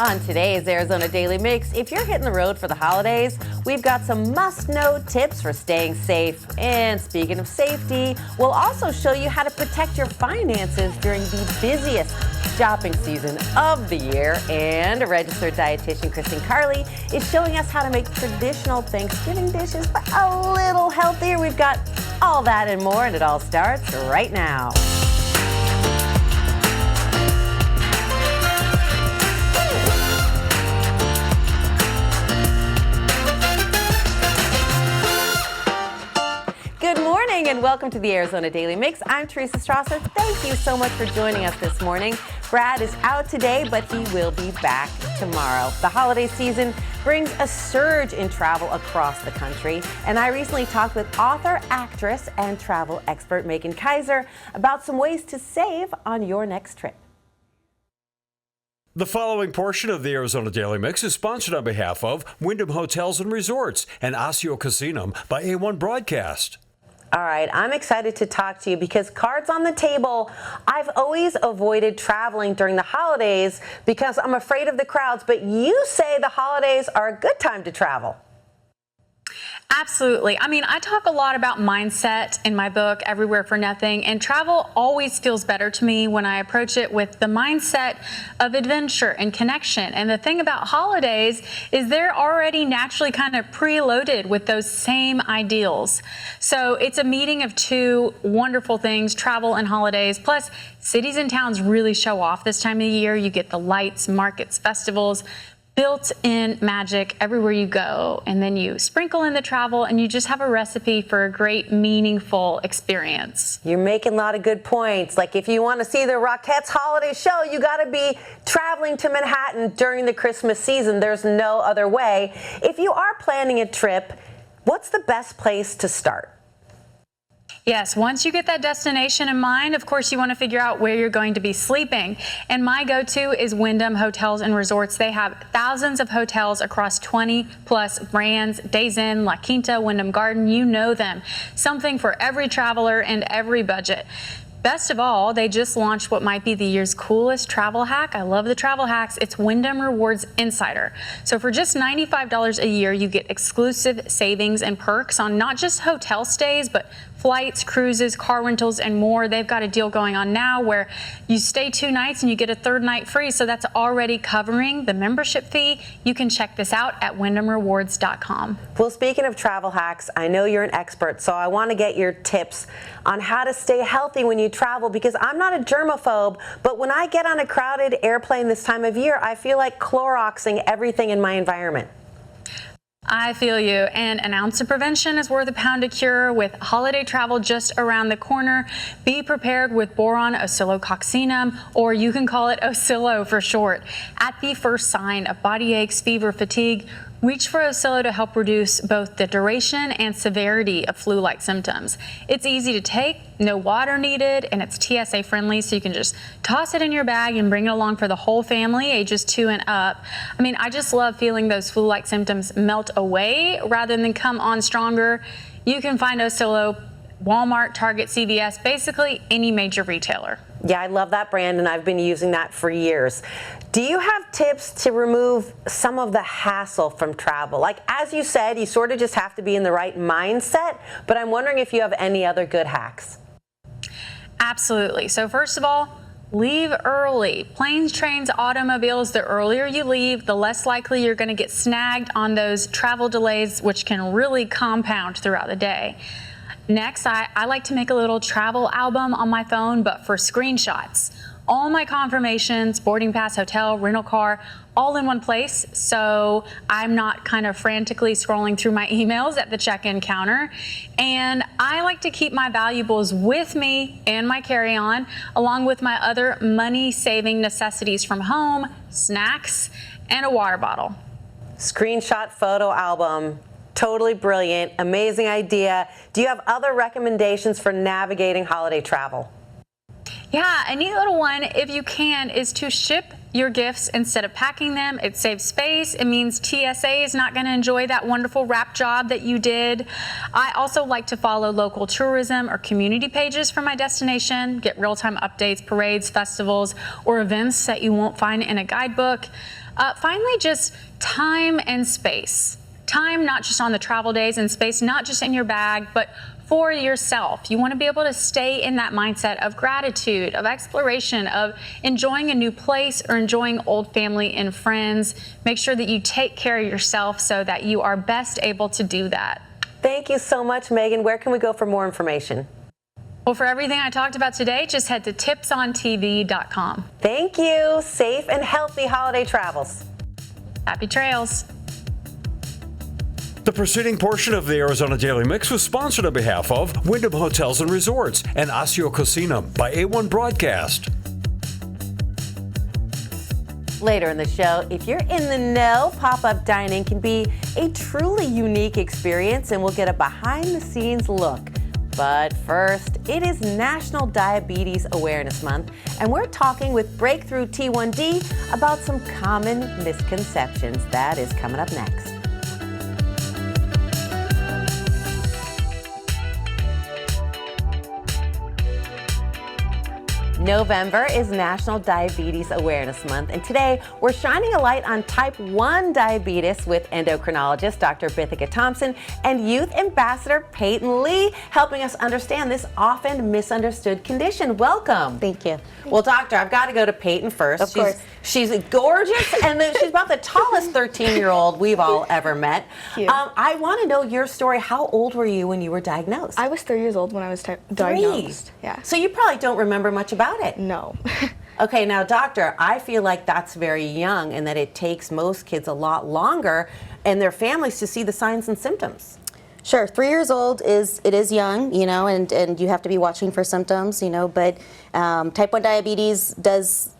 On today's Arizona Daily Mix, if you're hitting the road for the holidays, we've got some must-know tips for staying safe. And speaking of safety, we'll also show you how to protect your finances during the busiest shopping season of the year. And a registered dietitian, Kristen Carley, is showing us how to make traditional Thanksgiving dishes but a little healthier. We've got all that and more, and it all starts right now. Good morning and welcome to the Arizona Daily Mix. I'm Teresa Strasser. Thank you so much for joining us this morning. Brad is out today, but he will be back tomorrow. The holiday season brings a surge in travel across the country, and I recently talked with author, actress, and travel expert Megan Kaiser about some ways to save on your next trip. The following portion of the Arizona Daily Mix is sponsored on behalf of Wyndham Hotels and Resorts and Osseo Casino by A1 Broadcast. All right, I'm excited to talk to you because cards on the table. I've always avoided traveling during the holidays because I'm afraid of the crowds, but you say the holidays are a good time to travel. Absolutely. I mean, I talk a lot about mindset in my book, Everywhere for Nothing, and travel always feels better to me when I approach it with the mindset of adventure and connection. And the thing about holidays is they're already naturally kind of preloaded with those same ideals. So it's a meeting of two wonderful things, travel and holidays. Plus, cities and towns really show off this time of year. You get the lights, markets, festivals, built-in magic everywhere you go, and then you sprinkle in the travel and you just have a recipe for a great, meaningful experience. You're making a lot of good points. Like if you want to see the Rockettes holiday show, you got to be traveling to Manhattan during the Christmas season. There's no other way. If you are planning a trip, what's the best place to start? Yes, once you get that destination in mind, of course, you want to figure out where you're going to be sleeping. And my go-to is Wyndham Hotels and Resorts. They have thousands of hotels across 20 plus brands, Days Inn, La Quinta, Wyndham Garden, you know them. Something for every traveler and every budget. Best of all, they just launched what might be the year's coolest travel hack. I love the travel hacks. It's Wyndham Rewards Insider. So for just $95 a year, you get exclusive savings and perks on not just hotel stays, but flights, cruises, car rentals, and more. They've got a deal going on now where you stay 2 nights and you get a third night free. So that's already covering the membership fee. You can check this out at wyndhamrewards.com. Well, speaking of travel hacks, I know you're an expert, so I want to get your tips on how to stay healthy when you travel, because I'm not a germaphobe, but when I get on a crowded airplane this time of year, I feel like Cloroxing everything in my environment. I feel you. And an ounce of prevention is worth a pound of cure. With holiday travel just around the corner, be prepared with boron oscillococcinum, or you can call it Oscillo for short. At the first sign of body aches, fever, fatigue, reach for Oscillo to help reduce both the duration and severity of flu-like symptoms. It's easy to take, no water needed, and it's TSA friendly, so you can just toss it in your bag and bring it along for the whole family, ages 2 and up. I mean, I just love feeling those flu-like symptoms melt away rather than come on stronger. You can find Oscillo Walmart, Target, CVS, basically any major retailer. Yeah, I love that brand, and I've been using that for years. Do you have tips to remove some of the hassle from travel? Like, as you said, you sort of just have to be in the right mindset, but I'm wondering if you have any other good hacks. Absolutely. So first of all, leave early. Planes, trains, automobiles, the earlier you leave, the less likely you're going to get snagged on those travel delays, which can really compound throughout the day. Next, I like to make a little travel album on my phone, but for screenshots. All my confirmations, boarding pass, hotel, rental car, all in one place, so I'm not kind of frantically scrolling through my emails at the check-in counter. And I like to keep my valuables with me in my carry-on, along with my other money-saving necessities from home, snacks, and a water bottle. Screenshot photo album. Totally brilliant. Amazing idea. Do you have other recommendations for navigating holiday travel? Yeah, a neat little one, if you can, is to ship your gifts instead of packing them. It saves space. It means TSA is not going to enjoy that wonderful wrap job that you did. I also like to follow local tourism or community pages for my destination, get real-time updates, parades, festivals, or events that you won't find in a guidebook. Finally, just time and space. Time not just on the travel days, and space not just in your bag, but for yourself. You want to be able to stay in that mindset of gratitude, of exploration, of enjoying a new place or enjoying old family and friends. Make sure that you take care of yourself so that you are best able to do that. Thank you so much, Megan. Where can we go for more information? Well, for everything I talked about today, just head to tipsontv.com. Thank you. Safe and healthy holiday travels. Happy trails. The preceding portion of the Arizona Daily Mix was sponsored on behalf of Wyndham Hotels and Resorts and Ocio Casino by A1 Broadcast. Later in the show, if you're in the know, pop-up dining can be a truly unique experience, and we'll get a behind-the-scenes look. But first, it is National Diabetes Awareness Month, and we're talking with Breakthrough T1D about some common misconceptions. That is coming up next. November is National Diabetes Awareness Month, and today we're shining a light on type 1 diabetes with endocrinologist Dr. Bithika Thompson and Youth Ambassador Peyton Lee, helping us understand this often misunderstood condition. Welcome. Thank you. Well, doctor, I've got to go to Peyton first. Of course. She's gorgeous, and she's about the tallest 13-year-old we've all ever met. Cute. I want to know your story. How old were you when you were diagnosed? I was 3 years old when I was diagnosed. 3? Yeah. So you probably don't remember much about it. No. Okay, now doctor, I feel like that's very young and that it takes most kids a lot longer and their families to see the signs and symptoms. Sure, 3 years old is young, and you have to be watching for symptoms, but type 1 diabetes does,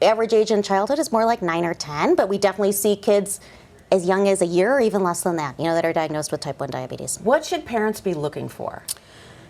average age in childhood is more like 9 or 10, but we definitely see kids as young as a year or even less than that, that are diagnosed with type 1 diabetes. What should parents be looking for?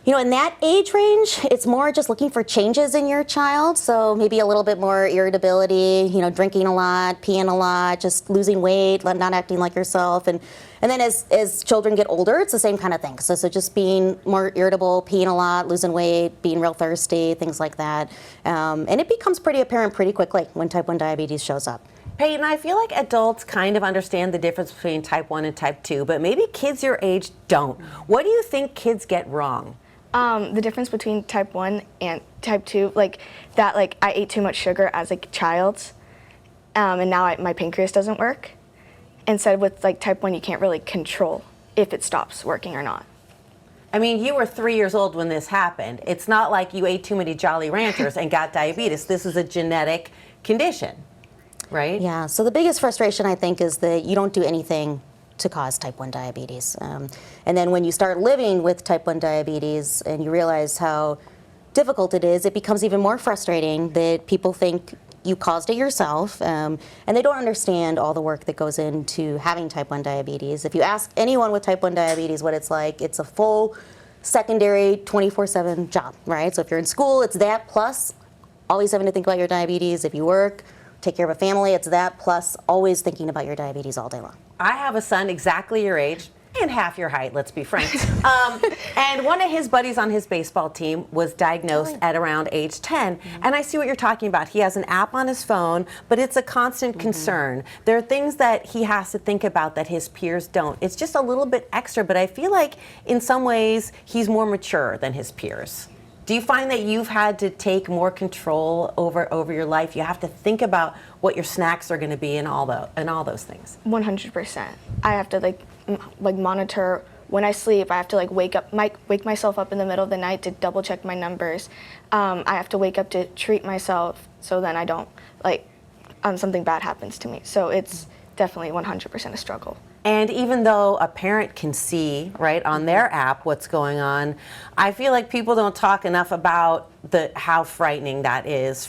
In that age range, it's more just looking for changes in your child. So maybe a little bit more irritability, drinking a lot, peeing a lot, just losing weight, not acting like yourself. And then as children get older, it's the same kind of thing. So just being more irritable, peeing a lot, losing weight, being real thirsty, things like that. And it becomes pretty apparent pretty quickly when type 1 diabetes shows up. Peyton, I feel like adults kind of understand the difference between type 1 and type 2, but maybe kids your age don't. What do you think kids get wrong? The difference between type 1 and type 2, I ate too much sugar as a child, and now my pancreas doesn't work. Instead with type 1, you can't really control if it stops working or not. I mean, you were 3 years old when this happened. It's not like you ate too many Jolly Ranchers and got diabetes. This is a genetic condition, right? Yeah, so the biggest frustration I think is that you don't do anything to cause type 1 diabetes. And then when you start living with type 1 diabetes and you realize how difficult it is, it becomes even more frustrating that people think you caused it yourself, and they don't understand all the work that goes into having type 1 diabetes. If you ask anyone with type 1 diabetes what it's like, it's a full secondary 24/7 job, right? So if you're in school, it's that plus always having to think about your diabetes. If you work, take care of a family, it's that plus always thinking about your diabetes all day long. I have a son exactly your age and half your height, let's be frank. And one of his buddies on his baseball team was diagnosed at around age 10. And I see what you're talking about. He has an app on his phone, but it's a constant concern. There are things that he has to think about that his peers don't. It's just a little bit extra, but I feel like in some ways he's more mature than his peers. Do you find that you've had to take more control over your life? You have to think about what your snacks are going to be and all those things. 100%. I have to monitor when I sleep. I have to wake myself up in the middle of the night to double check my numbers. I have to wake up to treat myself so then I don't something bad happens to me. So it's definitely 100% a struggle. And even though a parent can see, right, on their app what's going on, I feel like people don't talk enough about how frightening that is.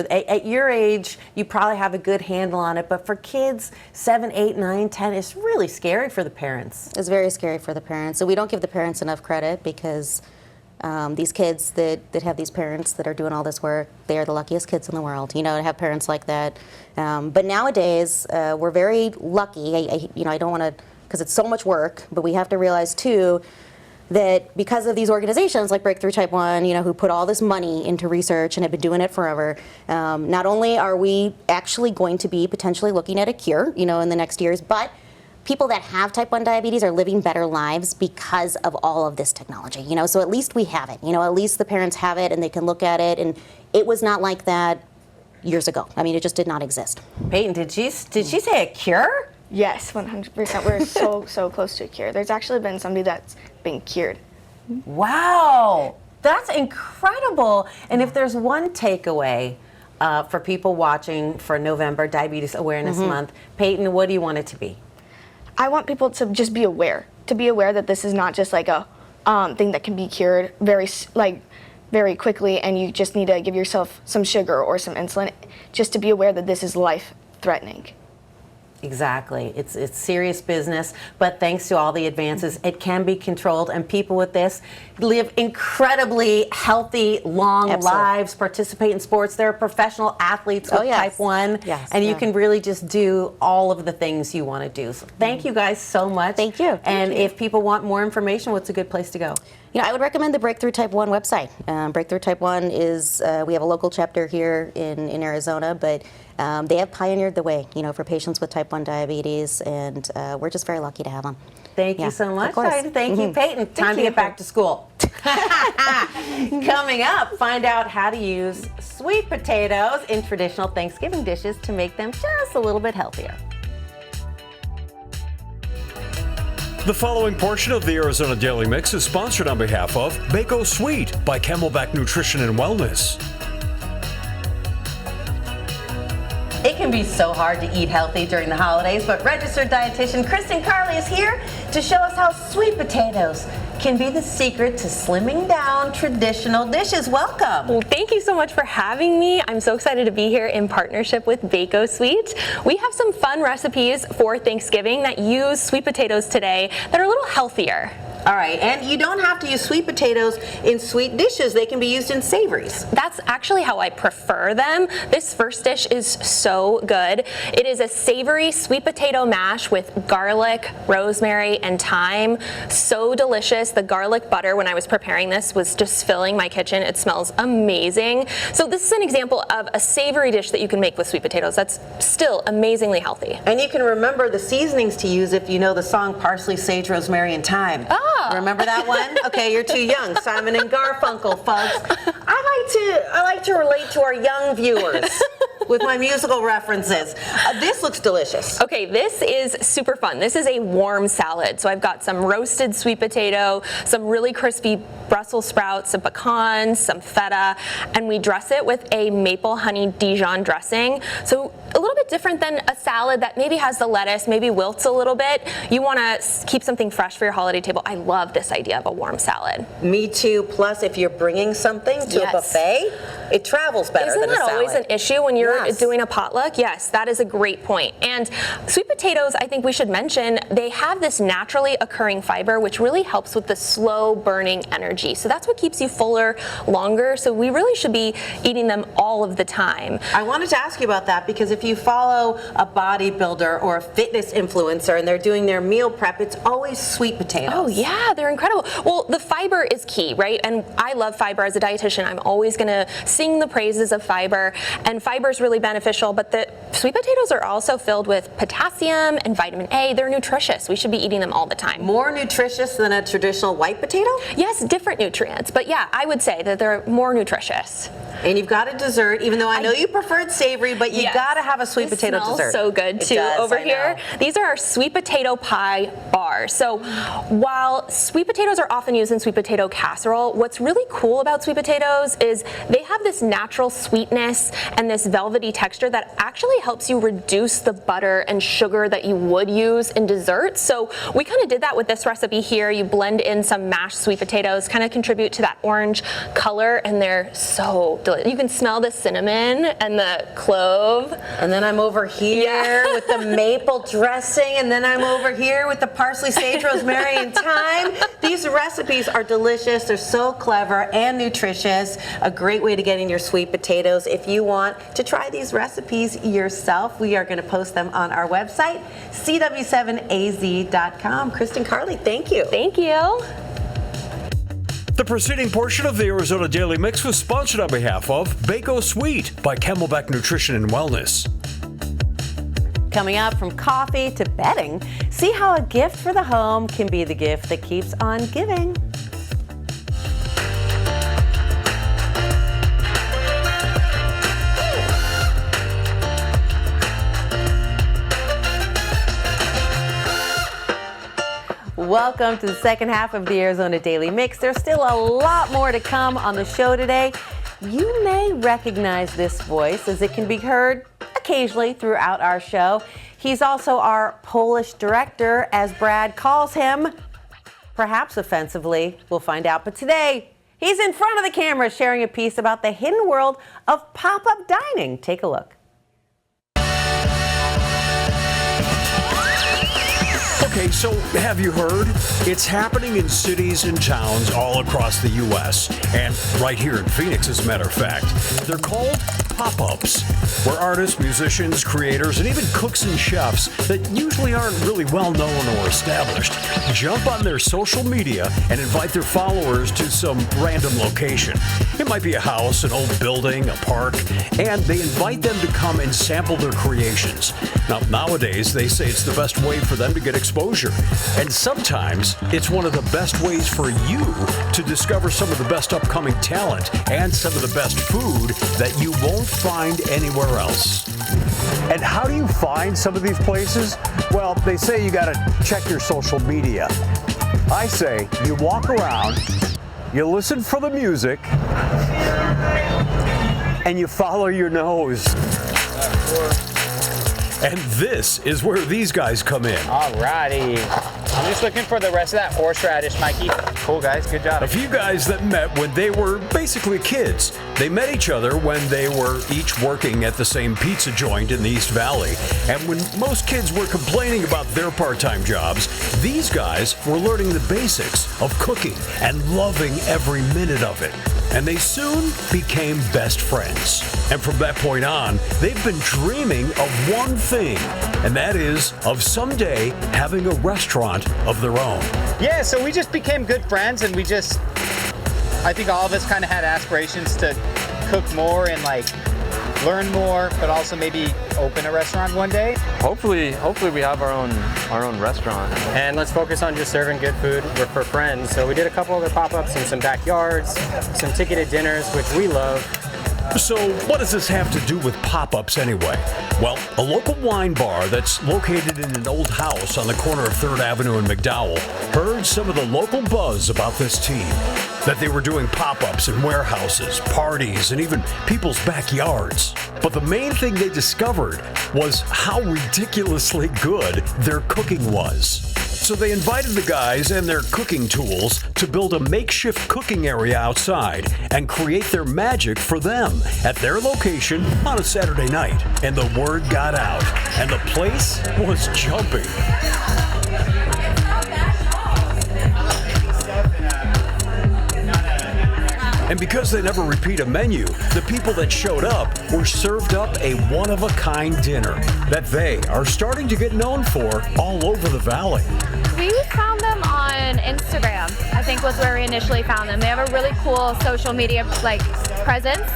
At your age, you probably have a good handle on it, but for kids 7, 8, 9, 10, it's really scary for the parents. It's very scary for the parents. So we don't give the parents enough credit because These kids that have these parents that are doing all this work, they are the luckiest kids in the world, to have parents like that. But nowadays, we're very lucky. I don't want to, because it's so much work, but we have to realize too that because of these organizations like Breakthrough Type 1, who put all this money into research and have been doing it forever, not only are we actually going to be potentially looking at a cure, in the next years, but people that have type 1 diabetes are living better lives because of all of this technology, so at least we have it, at least the parents have it and they can look at it, and it was not like that years ago. I mean, it just did not exist. Peyton, did she say a cure? Yes, 100%. We're so close to a cure. There's actually been somebody that's been cured. Wow, that's incredible. And if there's one takeaway for people watching for November Diabetes Awareness Month, Peyton, what do you want it to be? I want people to just be aware that this is not just like a thing that can be cured very quickly, and you just need to give yourself some sugar or some insulin, just to be aware that this is life-threatening. Exactly. It's serious business, but thanks to all the advances, it can be controlled, and people with this live incredibly healthy, long lives, participate in sports. There are professional athletes with type 1, and you can really just do all of the things you want to do. So thank you guys so much. Thank you. And if people want more information, what's a good place to go? I would recommend the Breakthrough Type 1 website. Breakthrough Type 1 is, we have a local chapter here in Arizona, but they have pioneered the way, for patients with type 1 diabetes, and we're just very lucky to have them. Thank you so much. Of course. Thank you, Peyton. Time to get back to school. Coming up, find out how to use sweet potatoes in traditional Thanksgiving dishes to make them just a little bit healthier. The following portion of the Arizona Daily Mix is sponsored on behalf of Bako Sweet by Camelback Nutrition and Wellness. It can be so hard to eat healthy during the holidays, but registered dietitian Kristen Carley is here to show us how sweet potatoes can be the secret to slimming down traditional dishes. Welcome. Well, thank you so much for having me. I'm so excited to be here in partnership with Bako Sweet. We have some fun recipes for Thanksgiving that use sweet potatoes today that are a little healthier. All right, and you don't have to use sweet potatoes in sweet dishes. They can be used in savories. That's actually how I prefer them. This first dish is so good. It is a savory sweet potato mash with garlic, rosemary, and thyme. So delicious. The garlic butter, when I was preparing this, was just filling my kitchen. It smells amazing. So this is an example of a savory dish that you can make with sweet potatoes that's still amazingly healthy. And you can remember the seasonings to use if you know the song Parsley, Sage, Rosemary, and Thyme. Remember that one? Okay, you're too young. Simon and Garfunkel, folks. I like to relate to our young viewers with my musical references. This looks delicious. Okay, this is super fun. This is a warm salad. So I've got some roasted sweet potato, some really crispy Brussels sprouts, some pecans, some feta, and we dress it with a maple honey Dijon dressing. So a little bit different than a salad that maybe has the lettuce, maybe wilts a little bit. You want to keep something fresh for your holiday table. I love this idea of a warm salad. Me too. Plus, if you're bringing something to a buffet, it travels better than a salad. Isn't that always an issue when you're doing a potluck? Yes, that is a great point. And sweet potatoes, I think we should mention, they have this naturally occurring fiber, which really helps with the slow burning energy. So that's what keeps you fuller longer. So we really should be eating them all of the time. I wanted to ask you about that because if you follow a bodybuilder or a fitness influencer and they're doing their meal prep, it's always sweet potatoes. Oh yeah, they're incredible. Well, the fiber is key, right? And I love fiber. As a dietitian, I'm always going to sing the praises of fiber, and fiber is really beneficial, but the sweet potatoes are also filled with potassium and vitamin A. They're nutritious. We should be eating them all the time. More nutritious than a traditional white potato? Yes, different nutrients, but yeah, I would say that they're more nutritious. And you've got a dessert, even though I know you preferred savory, but you got to have a sweet potato smells dessert. So good too. Over here, these are our sweet potato pie bars. So while sweet potatoes are often used in sweet potato casserole, what's really cool about sweet potatoes is they have this natural sweetness and this velvety texture that actually helps you reduce the butter and sugar that you would use in desserts. So we kind of did that with this recipe here. You blend in some mashed sweet potatoes, kind of contribute to that orange color, and they're so delicious. You can smell the cinnamon and the clove. And then I'm over here with the maple dressing, and then I'm over here with the parsley, sage, rosemary, and thyme. These recipes are delicious. They're so clever and nutritious. A great way to get in your sweet potatoes. If you want to try these recipes yourself, we are going to post them on our website, cw7az.com. Kristen, Carly, thank you. Thank you. The preceding portion of the Arizona Daily Mix was sponsored on behalf of Bako Sweet by Camelback Nutrition and Wellness. Coming up, from coffee to bedding, see how a gift for the home can be the gift that keeps on giving. Welcome to the second half of the Arizona Daily Mix. There's still a lot more to come on the show today. You may recognize this voice as it can be heard occasionally throughout our show. He's also our Polish director, as Brad calls him, perhaps offensively. We'll find out. But today, he's in front of the camera sharing a piece about the hidden world of pop-up dining. Take a look. Okay, so have you heard? It's happening in cities and towns all across the U.S. and right here in Phoenix, as a matter of fact. They're called pop-ups, where artists, musicians, creators, and even cooks and chefs that usually aren't really well-known or established jump on their social media and invite their followers to some random location. It might be a house, an old building, a park, and they invite them to come and sample their creations. Now, nowadays, they say it's the best way for them to get exposure. And sometimes it's one of the best ways for you to discover some of the best upcoming talent and some of the best food that you won't find anywhere else. And how do you find some of these places? Well, they say you got to check your social media. I say you walk around, you listen for the music, and you follow your nose. And this is where these guys come in. Alrighty. I'm just looking for the rest of that horseradish, Mikey. Cool, guys. Good job. A few guys that met when they were basically kids. They met each other when they were each working at the same pizza joint in the East Valley. And when most kids were complaining about their part-time jobs, these guys were learning the basics of cooking and loving every minute of it. And they soon became best friends. And from that point on, they've been dreaming of one thing, and that is of someday having a restaurant of their own. Yeah, so we just became good friends, and I think all of us kind of had aspirations to cook more and learn more, but also maybe open a restaurant one day. Hopefully we have our own restaurant. And let's focus on just serving good food for friends. So we did a couple other pop-ups in some backyards, some ticketed dinners, which we love. So what does this have to do with pop-ups anyway? Well, a local wine bar that's located in an old house on the corner of 3rd Avenue and McDowell heard some of the local buzz about this team, that they were doing pop-ups in warehouses, parties, and even people's backyards. But the main thing they discovered was how ridiculously good their cooking was. So they invited the guys and their cooking tools to build a makeshift cooking area outside and create their magic for them at their location on a Saturday night. And the word got out, and the place was jumping. And because they never repeat a menu, the people that showed up were served up a one-of-a-kind dinner that they are starting to get known for all over the valley. We found them on Instagram, I think was where we initially found them. They have a really cool social media presence.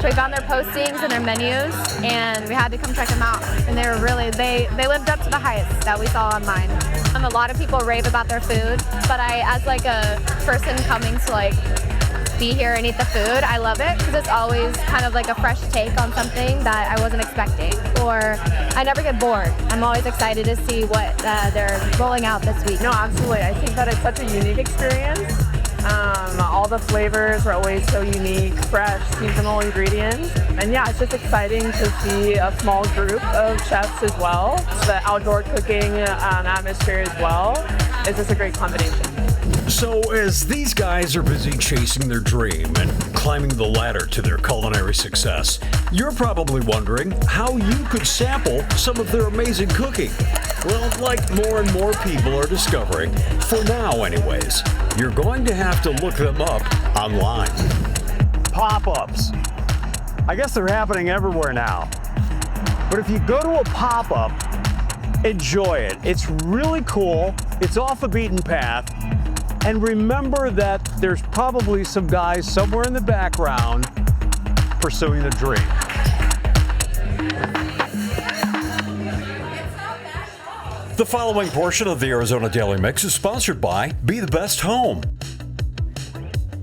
So we found their postings and their menus, and we had to come check them out. And they were they lived up to the hype that we saw online. A lot of people rave about their food, but as a person coming to be here and eat the food, I love it because it's always kind of a fresh take on something that I wasn't expecting, or I never get bored. I'm always excited to see what they're rolling out this week. No, absolutely. I think that it's such a unique experience. All the flavors are always so unique, fresh, seasonal ingredients. And yeah, it's just exciting to see a small group of chefs as well. The outdoor cooking atmosphere as well is just a great combination. So, as these guys are busy chasing their dream and climbing the ladder to their culinary success, you're probably wondering how you could sample some of their amazing cooking. Well, like more and more people are discovering, for now anyways, you're going to have to look them up online. Pop-ups. I guess they're happening everywhere now. But if you go to a pop-up, enjoy it. It's really cool. It's off the beaten path. And remember that there's probably some guys somewhere in the background pursuing the dream. The following portion of the Arizona Daily Mix is sponsored by Be the Best Home.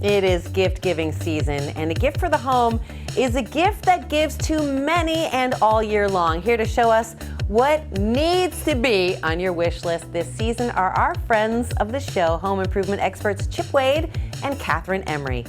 It is gift giving season, and a gift for the home is a gift that gives to many and all year long. Here to show us what needs to be on your wish list this season are our friends of the show, home improvement experts Chip Wade and Catherine Emery.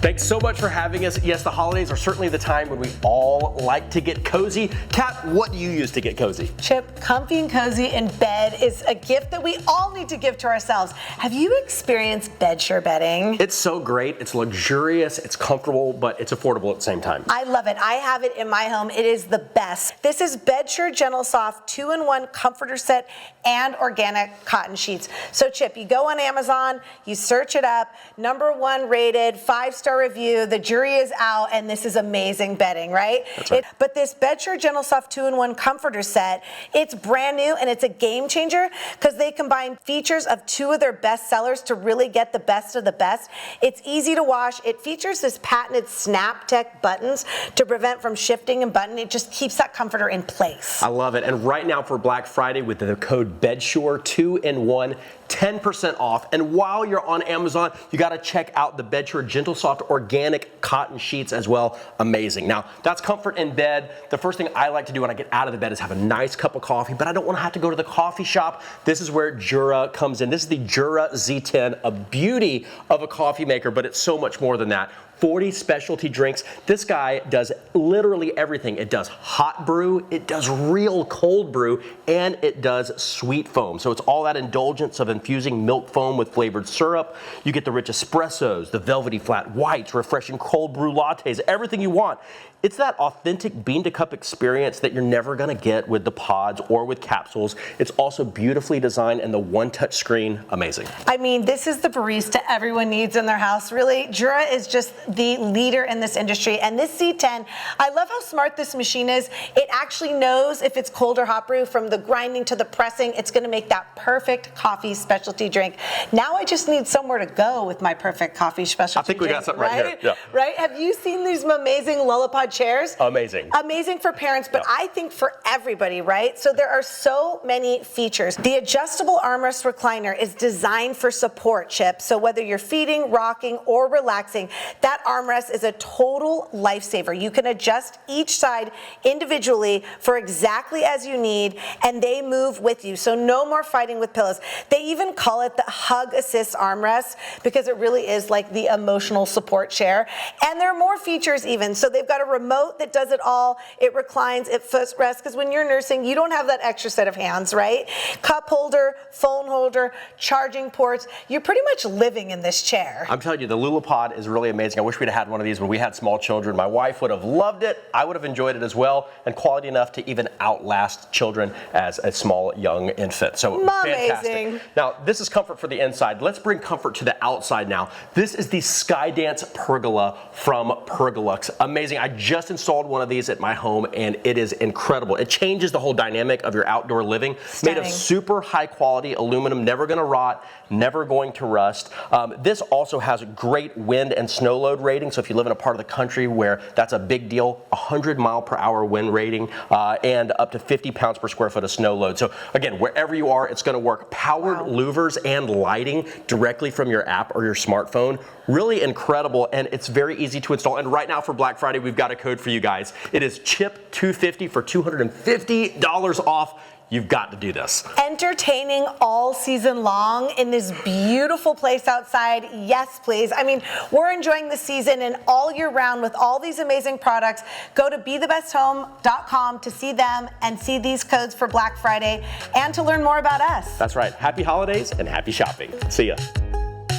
Thanks so much for having us. Yes, the holidays are certainly the time when we all like to get cozy. Kat, what do you use to get cozy? Chip, comfy and cozy in bed is a gift that we all need to give to ourselves. Have you experienced BedSure bedding? It's so great. It's luxurious, it's comfortable, but it's affordable at the same time. I love it. I have it in my home. It is the best. This is BedSure Gentle Soft 2-in-1 comforter set and organic cotton sheets. So Chip, you go on Amazon, you search it up, #1 rated, 5-star review, the jury is out, and this is amazing bedding, right? That's right. But this BedSure Gentle Soft 2-in-1 comforter set, it's brand new and it's a game changer because they combine features of 2 of their best sellers to really get the best of the best. It's easy to wash. It features this patented Snap Tech buttons to prevent from shifting and button. It just keeps that comforter in place. I love it. And right now for Black Friday with the code BedSure 2-in-1, 10% off. And while you're on Amazon, you got to check out the BedSure Gentle Soft organic cotton sheets as well. Amazing. Now, that's comfort in bed. The first thing I like to do when I get out of the bed is have a nice cup of coffee, but I don't want to have to go to the coffee shop. This is where Jura comes in. This is the Jura Z10, a beauty of a coffee maker, but it's so much more than that. 40 specialty drinks. This guy does literally everything. It does hot brew, it does real cold brew, and it does sweet foam. So it's all that indulgence of infusing milk foam with flavored syrup. You get the rich espressos, the velvety flat whites, refreshing cold brew lattes, everything you want. It's that authentic bean to cup experience that you're never gonna get with the pods or with capsules. It's also beautifully designed and the one-touch screen, amazing. I mean, this is the barista everyone needs in their house, really. Jura is just the leader in this industry. And this Z10, I love how smart this machine is. It actually knows if it's cold or hot brew, from the grinding to the pressing. It's gonna make that perfect coffee specialty drink. Now I just need somewhere to go with my perfect coffee specialty drink. I think we got something right here. Yeah. Right? Have you seen these amazing Lullapod chairs? Amazing. Amazing for parents, but I think for everybody, right? So there are so many features. The adjustable armrest recliner is designed for support, Chip. So whether you're feeding, rocking, or relaxing, that armrest is a total lifesaver. You can adjust each side individually for exactly as you need, and they move with you. So no more fighting with pillows. They even call it the Hug Assist armrest because it really is like the emotional support chair. And there are more features even. So they've got a remote that does it all. It reclines, it footrests, because when you're nursing, you don't have that extra set of hands, right? Cup holder, phone holder, charging ports. You're pretty much living in this chair. I'm telling you, the Lullapod is really amazing. I wish we'd had one of these when we had small children. My wife would have loved it. I would have enjoyed it as well, and quality enough to even outlast children as a small young infant. So fantastic. Amazing. Now, this is comfort for the inside. Let's bring comfort to the outside now. This is the Skydance Pergola from Pergolux. Amazing. I just installed one of these at my home, and it is incredible. It changes the whole dynamic of your outdoor living. Stunning. Made of super high quality aluminum, never going to rot, never going to rust. This also has a great wind and snow load rating. So if you live in a part of the country where that's a big deal, 100-mile-per-hour wind rating, and up to 50 pounds per square foot of snow load. So again, wherever you are, it's going to work. Powered louvers and lighting directly from your app or your smartphone. Really incredible, and it's very easy to install. And right now for Black Friday, we've got a code for you guys. It is CHIP250 for $250 off. you've got to do this. Entertaining all season long in this beautiful place outside. Yes, please. I mean, we're enjoying the season and all year round with all these amazing products. Go to BeTheBestHome.com to see them and see these codes for Black Friday and to learn more about us. That's right. Happy holidays and happy shopping. See ya.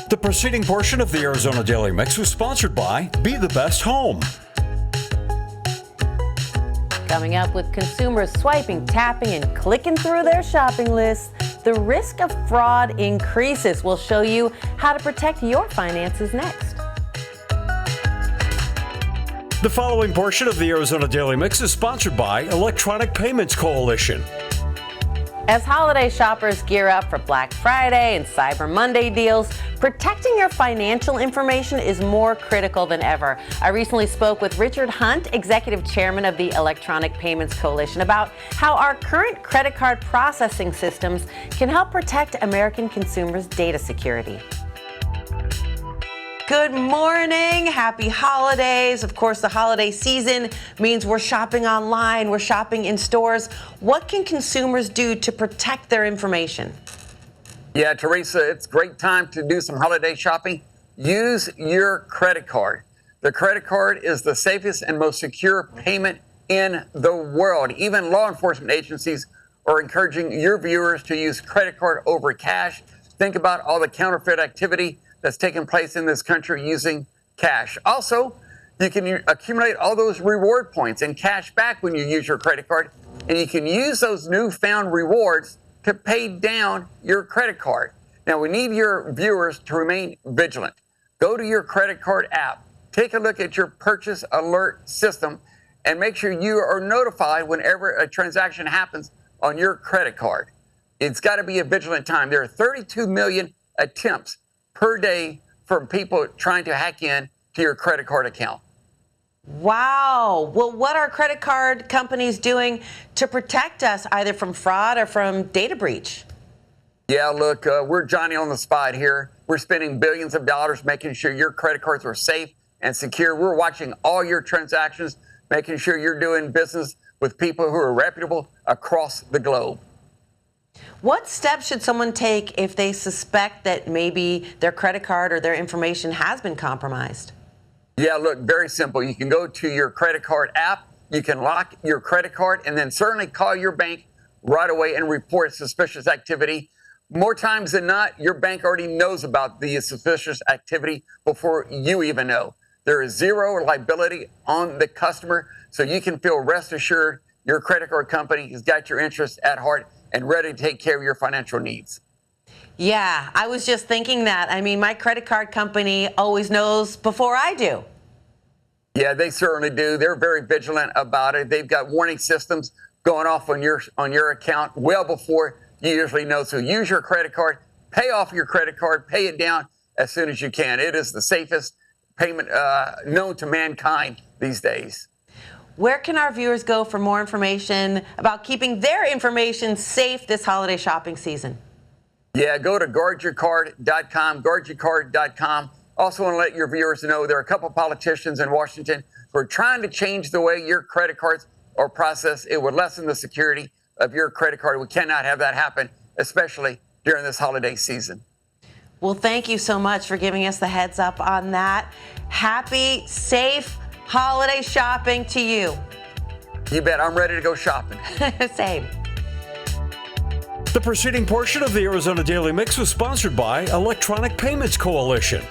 The preceding portion of the Arizona Daily Mix was sponsored by Be the Best Home. Coming up, with consumers swiping, tapping, and clicking through their shopping lists, the risk of fraud increases. We'll show you how to protect your finances next. The following portion of the Arizona Daily Mix is sponsored by Electronic Payments Coalition. As holiday shoppers gear up for Black Friday and Cyber Monday deals, protecting your financial information is more critical than ever. I recently spoke with Richard Hunt, Executive Chairman of the Electronic Payments Coalition, about how our current credit card processing systems can help protect American consumers' data security. Good morning. Happy holidays. Of course, the holiday season means we're shopping online, we're shopping in stores. What can consumers do to protect their information? Yeah, Teresa, it's a great time to do some holiday shopping. Use your credit card. The credit card is the safest and most secure payment in the world. Even law enforcement agencies are encouraging your viewers to use credit card over cash. Think about all the counterfeit activity that's taking place in this country using cash. Also, you can accumulate all those reward points and cash back when you use your credit card, and you can use those newfound rewards to pay down your credit card. Now, we need your viewers to remain vigilant. Go to your credit card app, take a look at your purchase alert system, and make sure you are notified whenever a transaction happens on your credit card. It's got to be a vigilant time. There are 32 million attempts per day from people trying to hack in to your credit card account. Wow. Well, what are credit card companies doing to protect us either from fraud or from data breach? Yeah, look, we're Johnny on the spot here. We're spending billions of dollars making sure your credit cards are safe and secure. We're watching all your transactions, making sure you're doing business with people who are reputable across the globe. What steps should someone take if they suspect that maybe their credit card or their information has been compromised? Yeah, look, very simple. You can go to your credit card app, you can lock your credit card, and then certainly call your bank right away and report suspicious activity. More times than not, your bank already knows about the suspicious activity before you even know. There is zero liability on the customer, so you can feel rest assured your credit card company has got your interests at heart and ready to take care of your financial needs. Yeah, I was just thinking that. I mean, my credit card company always knows before I do. Yeah, they certainly do. They're very vigilant about it. They've got warning systems going off on your account well before you usually know. So use your credit card, pay off your credit card, pay it down as soon as you can. It is the safest payment known to mankind these days. Where can our viewers go for more information about keeping their information safe this holiday shopping season? Yeah, go to guardyourcard.com, guardyourcard.com. Also want to let your viewers know there are a couple politicians in Washington who are trying to change the way your credit cards are processed. It would lessen the security of your credit card. We cannot have that happen, especially during this holiday season. Well, thank you so much for giving us the heads up on that. Happy, safe holiday shopping to you. You bet. I'm ready to go shopping. Same. The preceding portion of the Arizona Daily Mix was sponsored by Electronic Payments Coalition.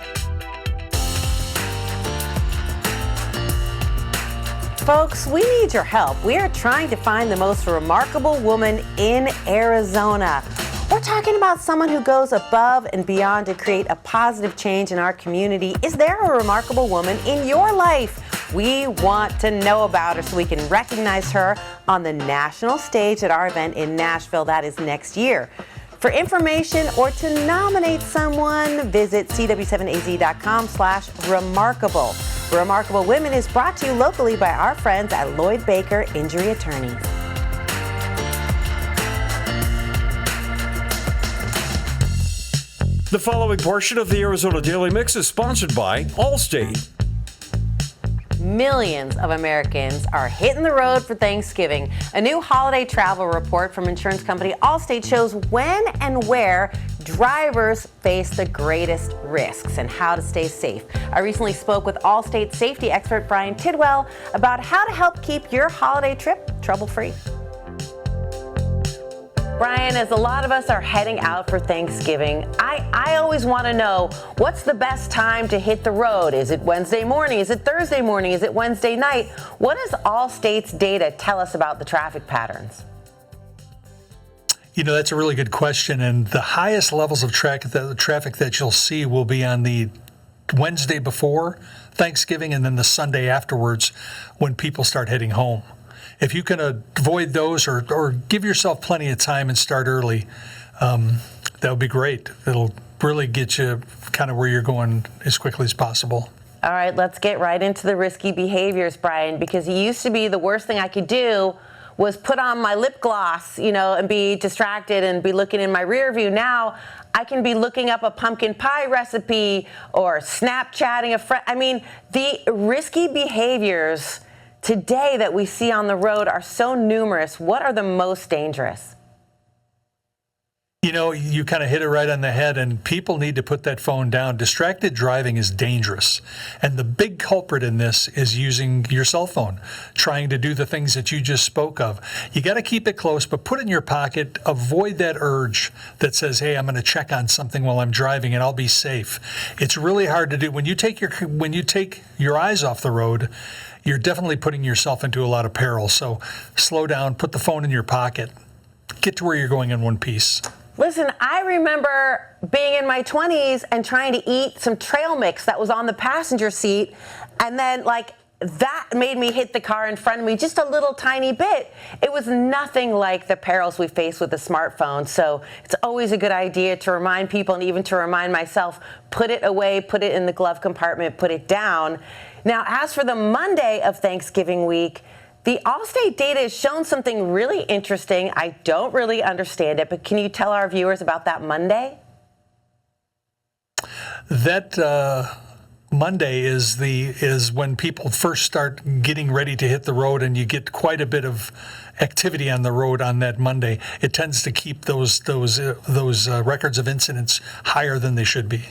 Folks, we need your help. We are trying to find the most remarkable woman in Arizona. We're talking about someone who goes above and beyond to create a positive change in our community. Is there a remarkable woman in your life? We want to know about her so we can recognize her on the national stage at our event in Nashville. That is next year. For information or to nominate someone, visit cw7az.com/remarkable. Remarkable Women is brought to you locally by our friends at Lloyd Baker Injury Attorneys. The following portion of the Arizona Daily Mix is sponsored by Allstate. Millions of Americans are hitting the road for Thanksgiving. A new holiday travel report from insurance company Allstate shows when and where drivers face the greatest risks and how to stay safe. I recently spoke with Allstate safety expert Brian Tidwell about how to help keep your holiday trip trouble-free. Brian, as a lot of us are heading out for Thanksgiving, I always want to know, what's the best time to hit the road? Is it Wednesday morning? Is it Thursday morning? Is it Wednesday night? What does Allstate's data tell us about the traffic patterns? You know, that's a really good question. And the highest levels of traffic that you'll see will be on the Wednesday before Thanksgiving and then the Sunday afterwards when people start heading home. If you can avoid those or give yourself plenty of time and start early, that would be great. It'll really get you kind of where you're going as quickly as possible. All right, let's get right into the risky behaviors, Brian, because it used to be the worst thing I could do was put on my lip gloss, and be distracted and be looking in my rear view. Now I can be looking up a pumpkin pie recipe or Snapchatting a friend. I mean, the risky behaviors today that we see on the road are so numerous. What are the most dangerous? You know, you kind of hit it right on the head, and people need to put that phone down. Distracted driving is dangerous. And the big culprit in this is using your cell phone, trying to do the things that you just spoke of. You got to keep it close, but put it in your pocket. Avoid that urge that says, hey, I'm going to check on something while I'm driving and I'll be safe. It's really hard to do. When you take your eyes off the road, you're definitely putting yourself into a lot of peril. So slow down, put the phone in your pocket, get to where you're going in one piece. Listen, I remember being in my 20s and trying to eat some trail mix that was on the passenger seat, and then that made me hit the car in front of me just a little tiny bit. It was nothing like the perils we face with a smartphone. So it's always a good idea to remind people, and even to remind myself, put it away, put it in the glove compartment, put it down. Now, as for the Monday of Thanksgiving week, the Allstate data has shown something really interesting. I don't really understand it, but can you tell our viewers about that Monday? That Monday is when people first start getting ready to hit the road, and you get quite a bit of activity on the road on that Monday. It tends to keep those records of incidents higher than they should be.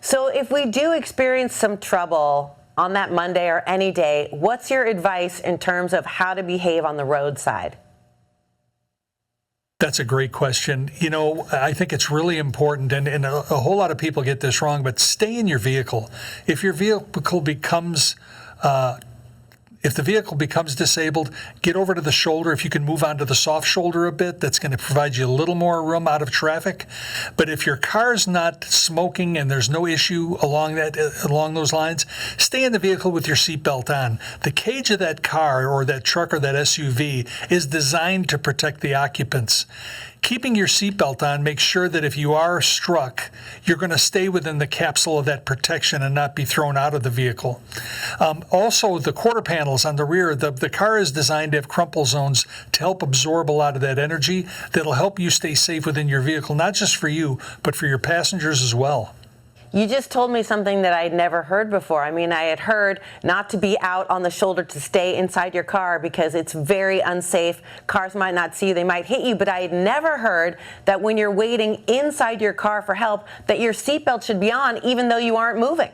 So if we do experience some trouble on that Monday or any day, what's your advice in terms of how to behave on the roadside? That's a great question. You know, I think it's really important, and a whole lot of people get this wrong, but stay in your vehicle. If your vehicle becomes disabled, get over to the shoulder. If you can move onto the soft shoulder a bit, that's going to provide you a little more room out of traffic. But if your car's not smoking and there's no issue along those lines, stay in the vehicle with your seatbelt on. The cage of that car or that truck or that SUV is designed to protect the occupants. Keeping your seatbelt on makes sure that if you are struck, you're going to stay within the capsule of that protection and not be thrown out of the vehicle. Also, the quarter panels on the rear, the car is designed to have crumple zones to help absorb a lot of that energy that'll help you stay safe within your vehicle, not just for you, but for your passengers as well. You just told me something that I'd never heard before. I mean, I had heard not to be out on the shoulder, to stay inside your car because it's very unsafe. Cars might not see you, they might hit you, but I had never heard that when you're waiting inside your car for help, that your seatbelt should be on even though you aren't moving.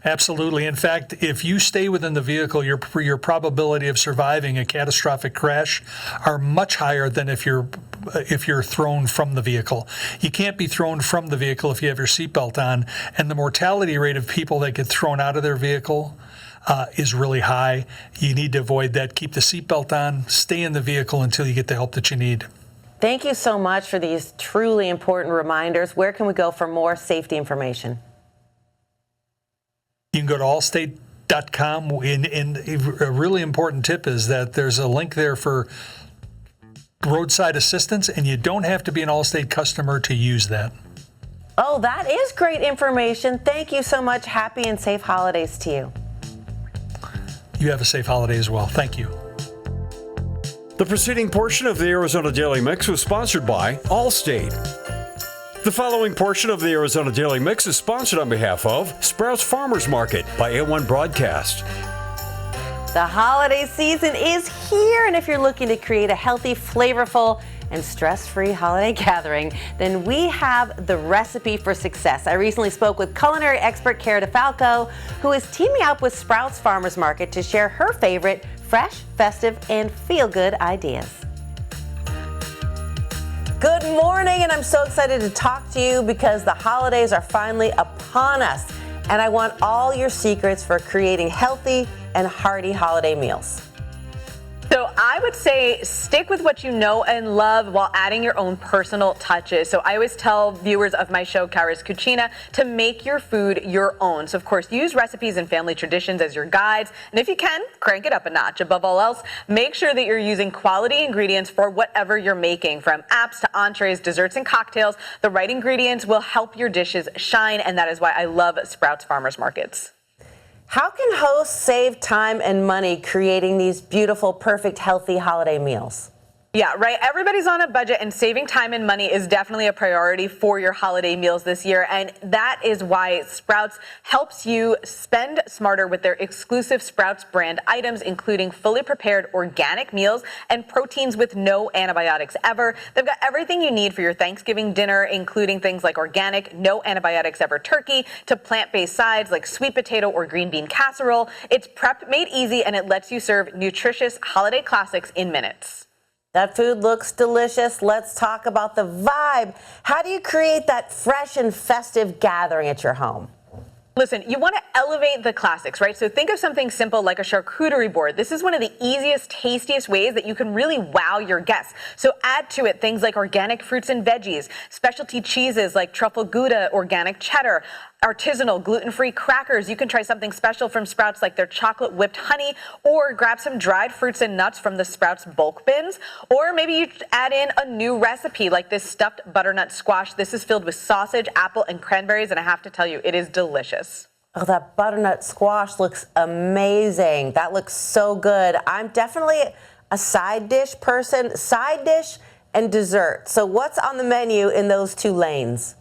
Absolutely. In fact, if you stay within the vehicle, your probability of surviving a catastrophic crash are much higher than if you're thrown from the vehicle. You can't be thrown from the vehicle if you have your seatbelt on, and the mortality rate of people that get thrown out of their vehicle is really high. You need to avoid that. Keep the seatbelt on. Stay in the vehicle until you get the help that you need. Thank you so much for these truly important reminders. Where can we go for more safety information? You can go to allstate.com. And a really important tip is that there's a link there for roadside assistance, and you don't have to be an Allstate customer to use that. Oh, that is great information. Thank you so much. Happy and safe holidays to you. You have a safe holiday as well. Thank you. The preceding portion of the Arizona Daily Mix was sponsored by Allstate. The following portion of the Arizona Daily Mix is sponsored on behalf of Sprouts Farmers Market by A1 Broadcast. The holiday season is here, and if you're looking to create a healthy, flavorful, and stress-free holiday gathering, then we have the recipe for success. I recently spoke with culinary expert Cara DeFalco, who is teaming up with Sprouts Farmers Market to share her favorite fresh, festive, and feel-good ideas. Good morning, and I'm so excited to talk to you because the holidays are finally upon us, and I want all your secrets for creating healthy and hearty holiday meals. So I would say stick with what you know and love while adding your own personal touches. So I always tell viewers of my show, Cara's Cucina, to make your food your own. So of course, use recipes and family traditions as your guides. And if you can, crank it up a notch. Above all else, make sure that you're using quality ingredients for whatever you're making. From apps to entrees, desserts, and cocktails, the right ingredients will help your dishes shine. And that is why I love Sprouts Farmers Markets. How can hosts save time and money creating these beautiful, perfect, healthy holiday meals? Yeah, right. Everybody's on a budget, and saving time and money is definitely a priority for your holiday meals this year. And that is why Sprouts helps you spend smarter with their exclusive Sprouts brand items, including fully prepared organic meals and proteins with no antibiotics ever. They've got everything you need for your Thanksgiving dinner, including things like organic, no antibiotics ever turkey, to plant-based sides like sweet potato or green bean casserole. It's prep made easy, and it lets you serve nutritious holiday classics in minutes. That food looks delicious. Let's talk about the vibe. How do you create that fresh and festive gathering at your home? Listen, you want to elevate the classics, right? So think of something simple like a charcuterie board. This is one of the easiest, tastiest ways that you can really wow your guests. So add to it things like organic fruits and veggies, specialty cheeses like truffle Gouda, organic cheddar, artisanal gluten-free crackers. You can try something special from Sprouts like their chocolate whipped honey, or grab some dried fruits and nuts from the Sprouts bulk bins. Or maybe you add in a new recipe like this stuffed butternut squash. This is filled with sausage, apple, and cranberries, and I have to tell you, it is delicious. Oh, that butternut squash looks amazing. That looks so good. I'm definitely a side dish person, side dish and dessert. So what's on the menu in those two lanes?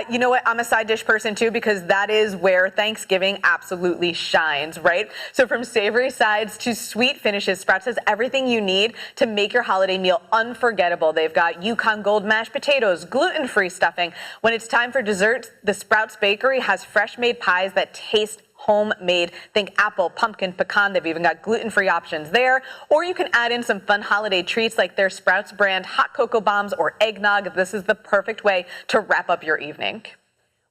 You know what? I'm a side dish person too, because that is where Thanksgiving absolutely shines, right? So from savory sides to sweet finishes, Sprouts has everything you need to make your holiday meal unforgettable. They've got Yukon Gold mashed potatoes, gluten-free stuffing. When it's time for desserts, the Sprouts Bakery has fresh made pies that taste homemade. Think apple, pumpkin, pecan. They've even got gluten-free options there. Or you can add in some fun holiday treats like their Sprouts brand hot cocoa bombs or eggnog. This is the perfect way to wrap up your evening.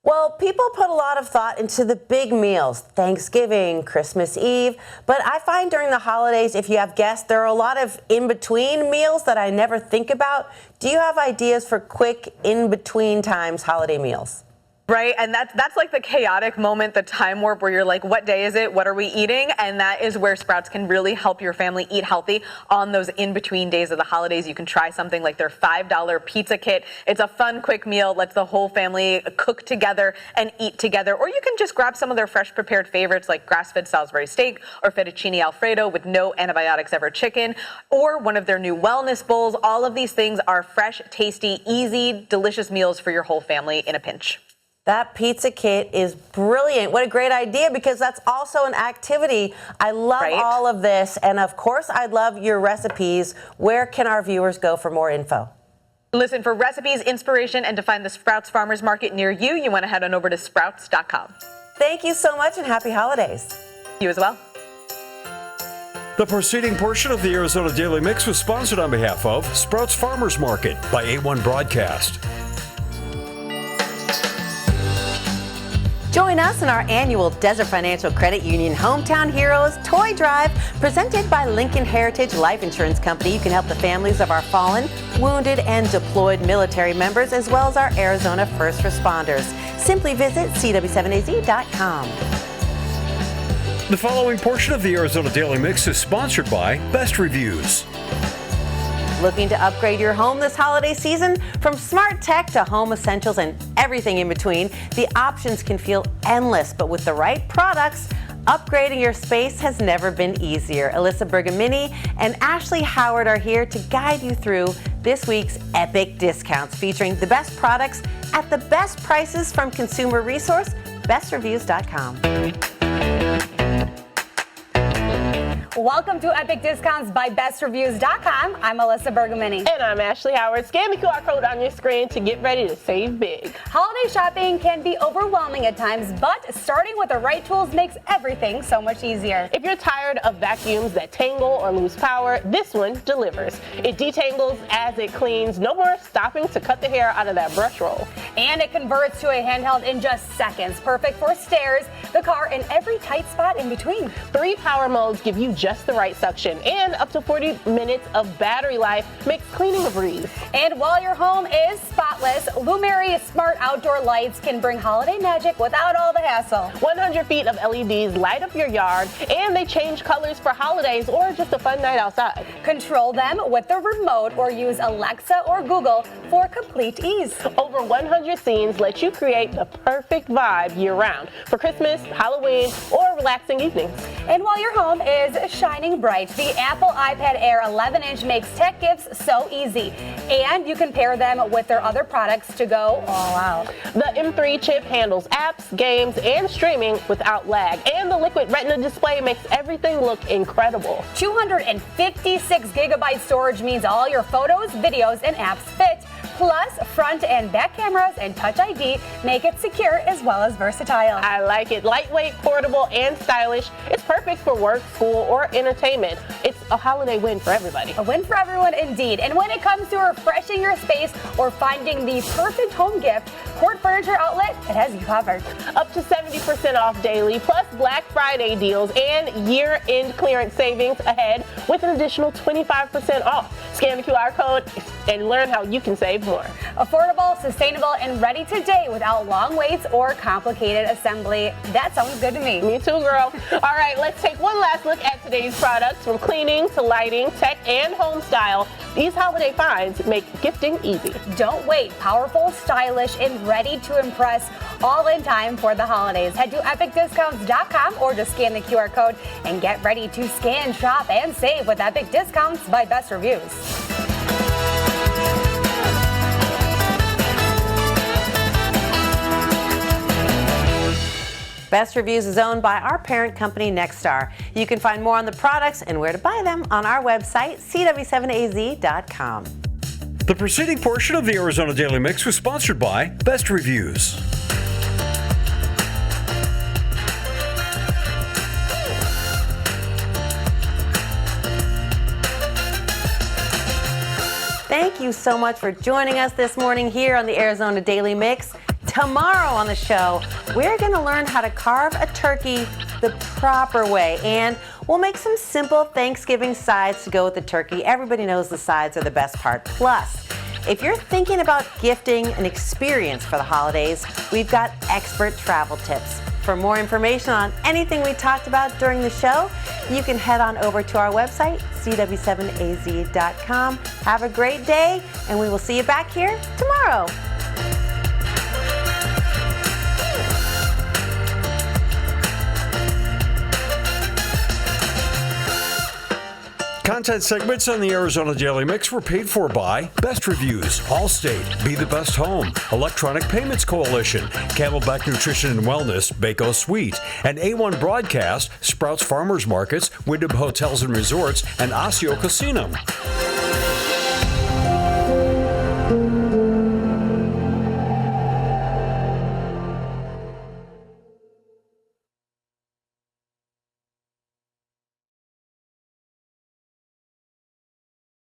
Well, people put a lot of thought into the big meals, Thanksgiving, Christmas Eve, but I find during the holidays, if you have guests, there are a lot of in-between meals that I never think about. Do you have ideas for quick in-between times holiday meals? Right, and that's like the chaotic moment, the time warp where you're like, what day is it? What are we eating? And that is where Sprouts can really help your family eat healthy on those in-between days of the holidays. You can try something like their $5 pizza kit. It's a fun, quick meal, lets the whole family cook together and eat together. Or you can just grab some of their fresh prepared favorites like grass-fed Salisbury steak or fettuccine Alfredo with no antibiotics ever chicken, or one of their new wellness bowls. All of these things are fresh, tasty, easy, delicious meals for your whole family in a pinch. That pizza kit is brilliant. What a great idea, because that's also an activity. I love all of this. And of course, I love your recipes. Where can our viewers go for more info? Listen, for recipes, inspiration, and to find the Sprouts Farmers Market near you, you want to head on over to sprouts.com. Thank you so much and happy holidays. You as well. The preceding portion of the Arizona Daily Mix was sponsored on behalf of Sprouts Farmers Market by A1 Broadcast. Join us in our annual Desert Financial Credit Union Hometown Heroes Toy Drive, presented by Lincoln Heritage Life Insurance Company. You can help the families of our fallen, wounded, and deployed military members, as well as our Arizona first responders. Simply visit cw7az.com. The following portion of the Arizona Daily Mix is sponsored by Best Reviews. Looking to upgrade your home this holiday season? From smart tech to home essentials and everything in between, the options can feel endless, but with the right products, Upgrading your space has never been easier. Alyssa Bergamini and Ashley Howard are here to guide you through this week's epic discounts featuring the best products at the best prices from Consumer Resource, bestreviews.com. Welcome to Epic Discounts by bestreviews.com. I'm Alyssa Bergamini. And I'm Ashley Howard. Scan the QR code on your screen to get ready to save big. Holiday shopping can be overwhelming at times, but starting with the right tools makes everything so much easier. If you're tired of vacuums that tangle or lose power, this one delivers. It detangles as it cleans. No more stopping to cut the hair out of that brush roll. And it converts to a handheld in just seconds. Perfect for stairs, the car, and every tight spot in between. 3 power modes give you just the right suction, and up to 40 minutes of battery life makes cleaning a breeze. And while your home is spotless, Lumeri smart outdoor lights can bring holiday magic without all the hassle. 100 feet of LEDs light up your yard, and they change colors for holidays or just a fun night outside. Control them with the remote or use Alexa or Google for complete ease. Over 100 scenes let you create the perfect vibe year-round for Christmas, Halloween, or relaxing evenings. And while your home is shining bright, the Apple iPad Air 11-inch makes tech gifts so easy. And you can pair them with their other products to go all out. The M3 chip handles apps, games, and streaming without lag. And the Liquid Retina display makes everything look incredible. 256 gigabyte storage means all your photos, videos, and apps fit. Plus, front and back cameras and Touch ID make it secure as well as versatile. I like it. Lightweight, portable, and stylish. It's perfect for work, school, or entertainment. It's a holiday win for everybody. A win for everyone indeed. And when it comes to refreshing your space or finding the perfect home gift, Court Furniture Outlet, it has you covered. Up to 70% off daily, plus Black Friday deals and year-end clearance savings ahead with an additional 25% off. Scan the QR code and learn how you can save more. Affordable, sustainable, and ready today without long waits or complicated assembly. That sounds good to me. Me too, girl. All right, let's take one last look at today's products. From cleaning to lighting, tech, and home style, these holiday finds make gifting easy. Don't wait. Powerful, stylish, and ready to impress, all in time for the holidays. Head to epicdiscounts.com or just scan the QR code and get ready to scan, shop, and save with Epic Discounts by Best Reviews. Best Reviews is owned by our parent company, Nexstar. You can find more on the products and where to buy them on our website, cw7az.com. The preceding portion of the Arizona Daily Mix was sponsored by Best Reviews. Thank you so much for joining us this morning here on the Arizona Daily Mix. Tomorrow on the show, we're going to learn how to carve a turkey the proper way, and we'll make some simple Thanksgiving sides to go with the turkey. Everybody knows the sides are the best part. Plus, if you're thinking about gifting an experience for the holidays, we've got expert travel tips. For more information on anything we talked about during the show, you can head on over to our website, cw7az.com. Have a great day, and we will see you back here tomorrow. Content segments on the Arizona Daily Mix were paid for by Best Reviews, Allstate, Be the Best Home, Electronic Payments Coalition, Camelback Nutrition and Wellness, Bako Sweet, and A1 Broadcast, Sprouts Farmers Markets, Wyndham Hotels and Resorts, and Osseo Casino.